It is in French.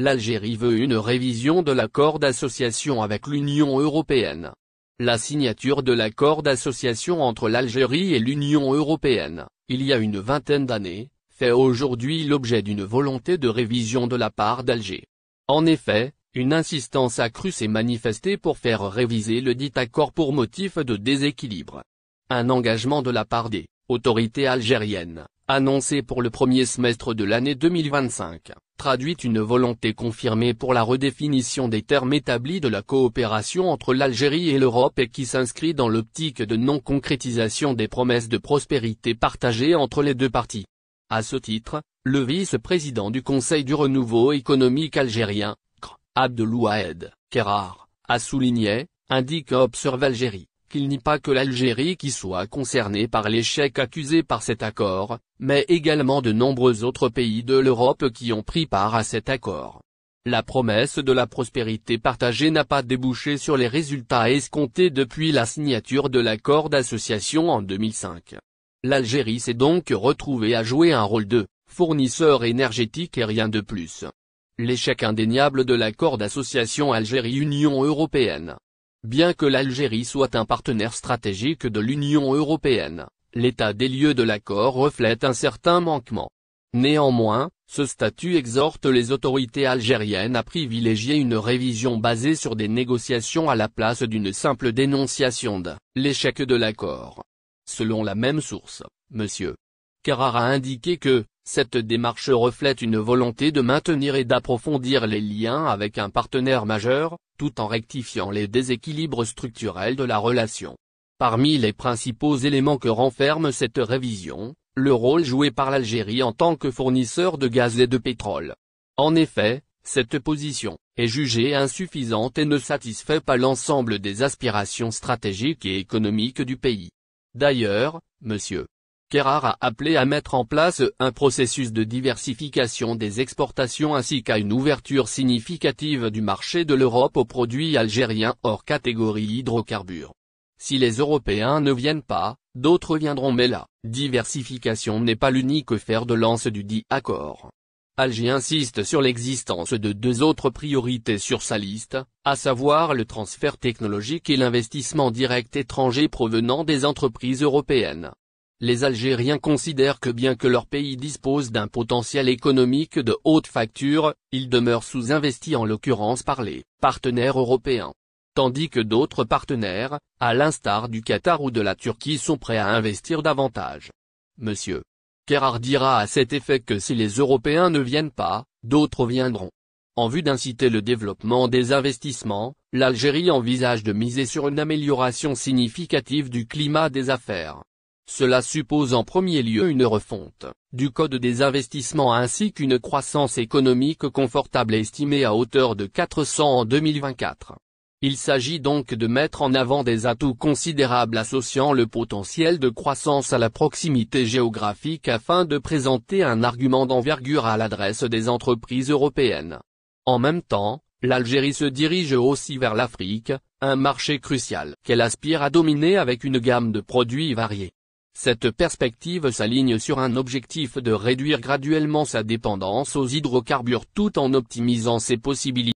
l'Algérie veut une révision de l'accord d'association avec l'Union européenne. La signature de l'accord d'association entre l'Algérie et l'Union européenne, il y a une vingtaine d'années, fait aujourd'hui l'objet d'une volonté de révision de la part d'Alger. En effet, une insistance accrue s'est manifestée pour faire réviser le dit accord pour motif de déséquilibre. Un engagement de la part des autorités algériennes, annoncé pour le premier semestre de l'année 2025, traduit une volonté confirmée pour la redéfinition des termes établis de la coopération entre l'Algérie et l'Europe et qui s'inscrit dans l'optique de non-concrétisation des promesses de prospérité partagées entre les deux parties. À ce titre, le vice-président du Conseil du renouveau économique algérien, Abdelouahed Kerar, a souligné, indique Observe Algérie, qu'il n'y a pas que l'Algérie qui soit concernée par l'échec accusé par cet accord, mais également de nombreux autres pays de l'Europe qui ont pris part à cet accord. La promesse de la prospérité partagée n'a pas débouché sur les résultats escomptés depuis la signature de l'accord d'association en 2005. L'Algérie s'est donc retrouvée à jouer un rôle de fournisseur énergétique et rien de plus. L'échec indéniable de l'accord d'association Algérie-Union européenne. Bien que l'Algérie soit un partenaire stratégique de l'Union européenne, l'état des lieux de l'accord reflète un certain manquement. Néanmoins, ce statut exhorte les autorités algériennes à privilégier une révision basée sur des négociations à la place d'une simple dénonciation de l'échec de l'accord. Selon la même source, M. Kerar a indiqué que cette démarche reflète une volonté de maintenir et d'approfondir les liens avec un partenaire majeur, tout en rectifiant les déséquilibres structurels de la relation. Parmi les principaux éléments que renferme cette révision, le rôle joué par l'Algérie en tant que fournisseur de gaz et de pétrole. En effet, cette position est jugée insuffisante et ne satisfait pas l'ensemble des aspirations stratégiques et économiques du pays. D'ailleurs, M. Kerar a appelé à mettre en place un processus de diversification des exportations ainsi qu'à une ouverture significative du marché de l'Europe aux produits algériens hors catégorie hydrocarbures. Si les Européens ne viennent pas, d'autres viendront mais la diversification n'est pas l'unique fer de lance du dit accord. Alger insiste sur l'existence de deux autres priorités sur sa liste, à savoir le transfert technologique et l'investissement direct étranger provenant des entreprises européennes. Les Algériens considèrent que bien que leur pays dispose d'un potentiel économique de haute facture, il demeure sous-investi en l'occurrence par les partenaires européens. Tandis que d'autres partenaires, à l'instar du Qatar ou de la Turquie sont prêts à investir davantage. M. Kerar dira à cet effet que si les Européens ne viennent pas, d'autres viendront. En vue d'inciter le développement des investissements, l'Algérie envisage de miser sur une amélioration significative du climat des affaires. Cela suppose en premier lieu une refonte du code des investissements ainsi qu'une croissance économique confortable estimée à hauteur de 400 en 2024. Il s'agit donc de mettre en avant des atouts considérables associant le potentiel de croissance à la proximité géographique afin de présenter un argument d'envergure à l'adresse des entreprises européennes. En même temps, l'Algérie se dirige aussi vers l'Afrique, un marché crucial qu'elle aspire à dominer avec une gamme de produits variés. Cette perspective s'aligne sur un objectif de réduire graduellement sa dépendance aux hydrocarbures tout en optimisant ses possibilités.